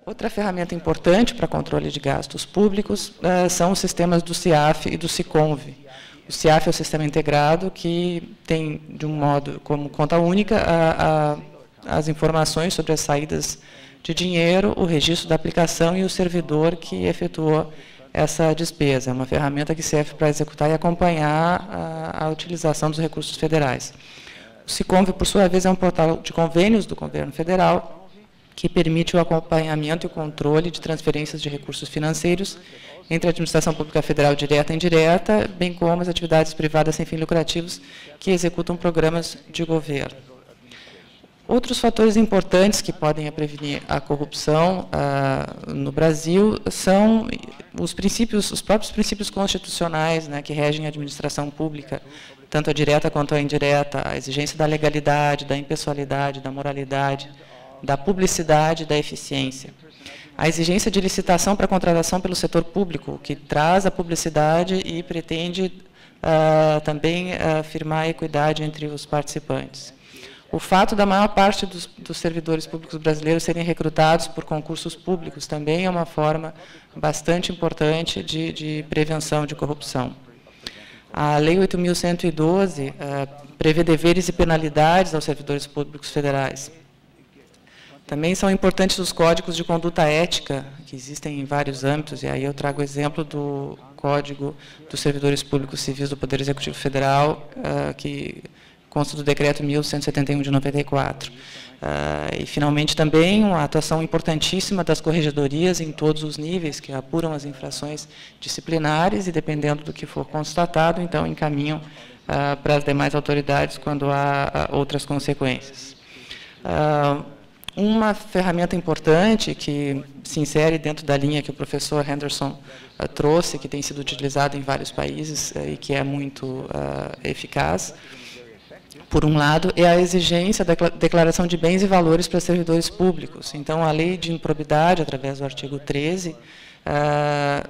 Outra ferramenta importante para controle de gastos públicos são os sistemas do CIAF e do SICONV. O CIAF é o sistema integrado que tem, de um modo como conta única, as informações sobre as saídas de dinheiro, o registro da aplicação e o servidor que efetuou essa despesa. É uma ferramenta que serve para executar e acompanhar a utilização dos recursos federais. O SICONV, por sua vez, é um portal de convênios do governo federal que permite o acompanhamento e o controle de transferências de recursos financeiros entre a administração pública federal direta e indireta, bem como as atividades privadas sem fins lucrativos que executam programas de governo. Outros fatores importantes que podem prevenir a corrupção no Brasil são os próprios princípios constitucionais, né, que regem a administração pública, tanto a direta quanto a indireta, a exigência da legalidade, da impessoalidade, da moralidade, da publicidade e da eficiência. A exigência de licitação para contratação pelo setor público, que traz a publicidade e pretende também afirmar a equidade entre os participantes. O fato da maior parte dos servidores públicos brasileiros serem recrutados por concursos públicos também é uma forma bastante importante de prevenção de corrupção. A Lei 8.112 prevê deveres e penalidades aos servidores públicos federais. Também são importantes os códigos de conduta ética, que existem em vários âmbitos, e aí eu trago o exemplo do Código dos Servidores Públicos Civis do Poder Executivo Federal, que consta do Decreto 1171 de 94. E, finalmente, também uma atuação importantíssima das corregedorias em todos os níveis, que apuram as infrações disciplinares e, dependendo do que for constatado, então encaminham para as demais autoridades quando há outras consequências. Uma ferramenta importante que se insere dentro da linha que o professor Henderson trouxe, que tem sido utilizada em vários países e que é muito eficaz, por um lado, é a exigência da declaração de bens e valores para servidores públicos. Então, a lei de improbidade, através do artigo 13,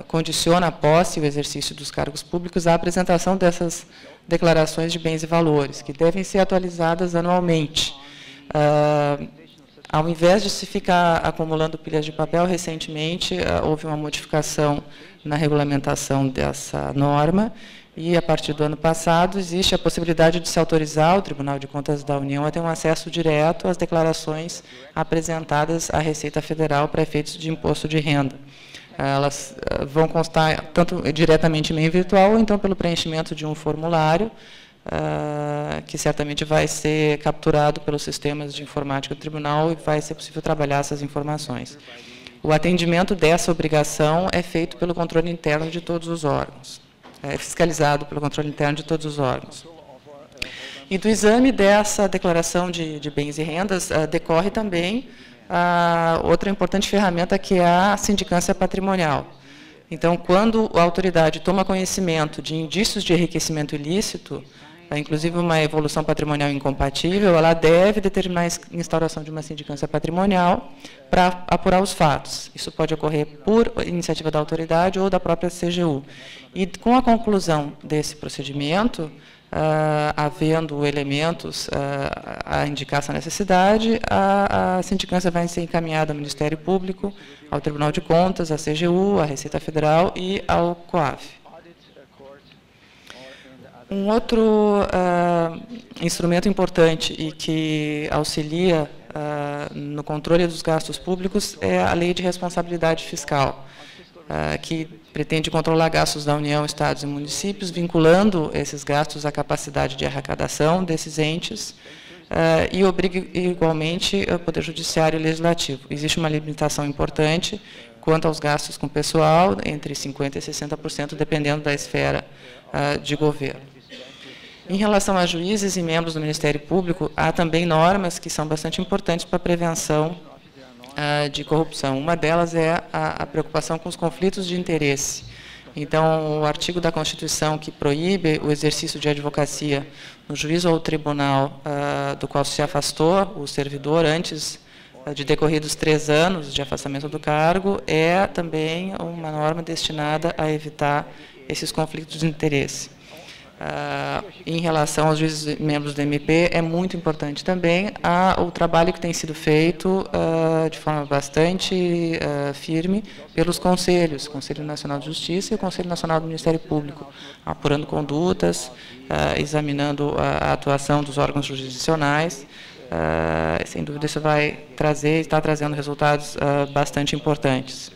condiciona a posse e o exercício dos cargos públicos à apresentação dessas declarações de bens e valores, que devem ser atualizadas anualmente. Ao invés de se ficar acumulando pilhas de papel, recentemente houve uma modificação na regulamentação dessa norma e, a partir do ano passado, existe a possibilidade de se autorizar o Tribunal de Contas da União a ter um acesso direto às declarações apresentadas à Receita Federal para efeitos de imposto de renda. Elas vão constar tanto diretamente em meio virtual ou então pelo preenchimento de um formulário, que certamente vai ser capturado pelos sistemas de informática do tribunal e vai ser possível trabalhar essas informações. O atendimento dessa obrigação é feito pelo controle interno de todos os órgãos, é fiscalizado pelo controle interno de todos os órgãos. E do exame dessa declaração de bens e rendas decorre também outra importante ferramenta, que é a sindicância patrimonial. Então, quando a autoridade toma conhecimento de indícios de enriquecimento ilícito, inclusive uma evolução patrimonial incompatível, ela deve determinar a instauração de uma sindicância patrimonial para apurar os fatos. Isso pode ocorrer por iniciativa da autoridade ou da própria CGU. E, com a conclusão desse procedimento, havendo elementos a indicar essa necessidade, a sindicância vai ser encaminhada ao Ministério Público, ao Tribunal de Contas, à CGU, à Receita Federal e ao COAF. Um outro instrumento importante e que auxilia no controle dos gastos públicos é a Lei de Responsabilidade Fiscal, que pretende controlar gastos da União, Estados e municípios, vinculando esses gastos à capacidade de arrecadação desses entes e obriga igualmente o Poder Judiciário e Legislativo. Existe uma limitação importante quanto aos gastos com pessoal, entre 50% e 60%, dependendo da esfera de governo. Em relação a juízes e membros do Ministério Público, há também normas que são bastante importantes para a prevenção de corrupção. Uma delas é a preocupação com os conflitos de interesse. Então, o artigo da Constituição que proíbe o exercício de advocacia no juízo ou tribunal do qual se afastou o servidor antes de decorridos 3 anos de afastamento do cargo é também uma norma destinada a evitar esses conflitos de interesse. Em relação aos juízes membros do MP, é muito importante também o trabalho que tem sido feito de forma bastante firme pelos conselhos, o Conselho Nacional de Justiça e o Conselho Nacional do Ministério Público, apurando condutas, examinando a atuação dos órgãos jurisdicionais. Sem dúvida, isso está trazendo resultados bastante importantes.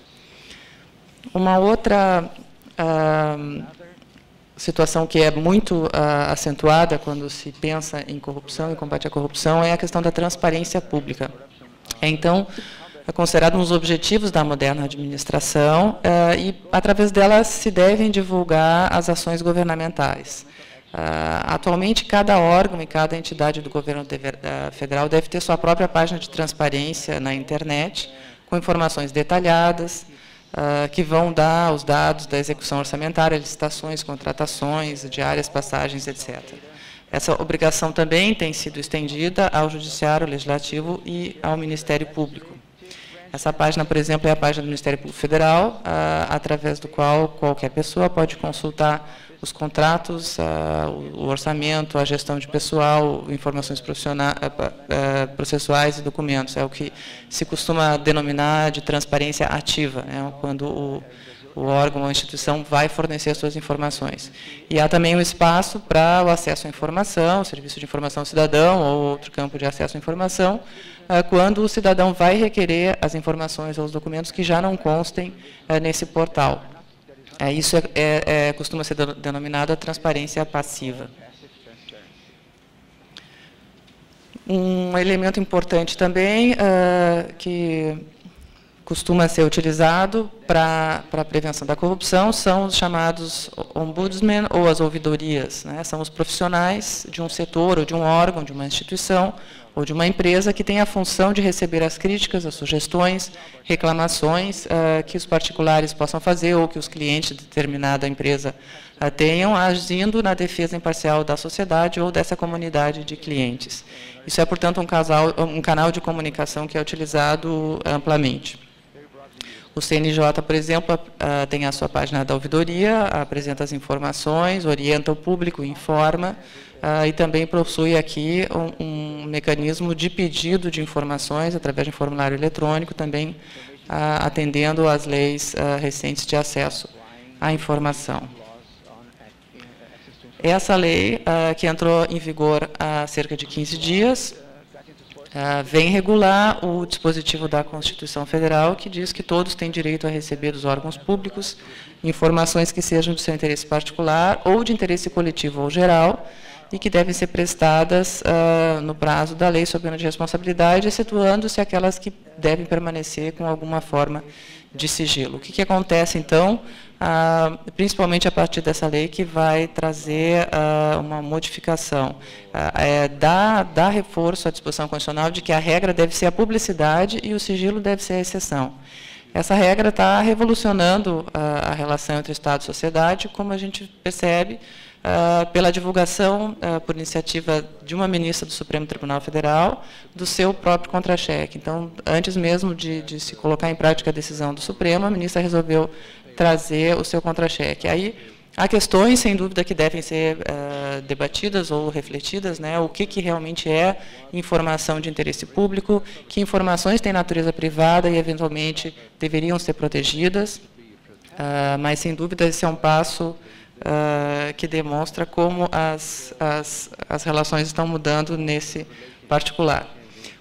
Uma outra situação que é muito acentuada quando se pensa em corrupção e combate à corrupção é a questão da transparência pública. Então, é considerado um dos objetivos da moderna administração e, através dela, se devem divulgar as ações governamentais. Atualmente, cada órgão e cada entidade do governo federal deve ter sua própria página de transparência na internet, com informações detalhadas, que vão dar os dados da execução orçamentária, licitações, contratações, diárias, passagens, etc. Essa obrigação também tem sido estendida ao Judiciário, Legislativo e ao Ministério Público. Essa página, por exemplo, é a página do Ministério Público Federal, através do qual qualquer pessoa pode consultar os contratos, o orçamento, a gestão de pessoal, informações processuais e documentos. É o que se costuma denominar de transparência ativa, quando o órgão ou a instituição vai fornecer as suas informações. E há também um espaço para o acesso à informação, o serviço de informação ao cidadão ou outro campo de acesso à informação, quando o cidadão vai requerer as informações ou os documentos que já não constem nesse portal. Isso costuma ser denominado a transparência passiva. Um elemento importante também que costuma ser utilizado para a prevenção da corrupção são os chamados ombudsmen ou as ouvidorias, né? São os profissionais de um setor ou de um órgão, de uma instituição ou de uma empresa que tem a função de receber as críticas, as sugestões, reclamações que os particulares possam fazer ou que os clientes de determinada empresa tenham, agindo na defesa imparcial da sociedade ou dessa comunidade de clientes. Isso é, portanto, um canal de comunicação que é utilizado amplamente. O CNJ, por exemplo, tem a sua página da ouvidoria, apresenta as informações, orienta o público, informa, e também possui aqui um mecanismo de pedido de informações através de um formulário eletrônico, também atendendo às leis recentes de acesso à informação. Essa lei, que entrou em vigor há cerca de 15 dias, vem regular o dispositivo da Constituição Federal, que diz que todos têm direito a receber dos órgãos públicos informações que sejam de seu interesse particular ou de interesse coletivo ou geral, e que devem ser prestadas no prazo da lei sob pena de responsabilidade, excetuando-se aquelas que devem permanecer com alguma forma de sigilo. O que acontece, então, principalmente a partir dessa lei, que vai trazer uma modificação, dá reforço à disposição constitucional de que a regra deve ser a publicidade e o sigilo deve ser a exceção. Essa regra está revolucionando a relação entre Estado e sociedade, como a gente percebe pela divulgação, por iniciativa de uma ministra do Supremo Tribunal Federal, do seu próprio contra-cheque. Então, antes mesmo de se colocar em prática a decisão do Supremo, a ministra resolveu trazer o seu contra-cheque. Aí, há questões, sem dúvida, que devem ser debatidas ou refletidas, né? O que realmente é informação de interesse público, que informações têm natureza privada e, eventualmente, deveriam ser protegidas, mas, sem dúvida, esse é um passo que demonstra como as relações estão mudando nesse particular.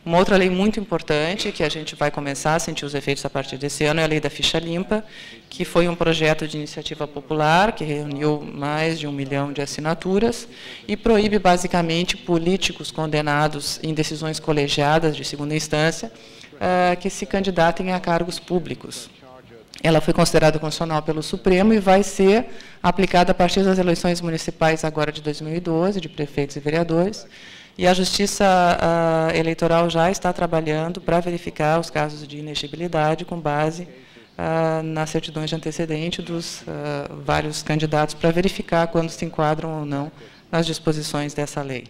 Uma outra lei muito importante, que a gente vai começar a sentir os efeitos a partir desse ano, é a Lei da Ficha Limpa, que foi um projeto de iniciativa popular, que reuniu mais de 1 milhão de assinaturas, e proíbe, basicamente, políticos condenados em decisões colegiadas de segunda instância, que se candidatem a cargos públicos. Ela foi considerada constitucional pelo Supremo e vai ser aplicada a partir das eleições municipais agora de 2012, de prefeitos e vereadores, e a Justiça Eleitoral já está trabalhando para verificar os casos de inexigibilidade com base nas certidões de antecedente dos vários candidatos, para verificar quando se enquadram ou não nas disposições dessa lei.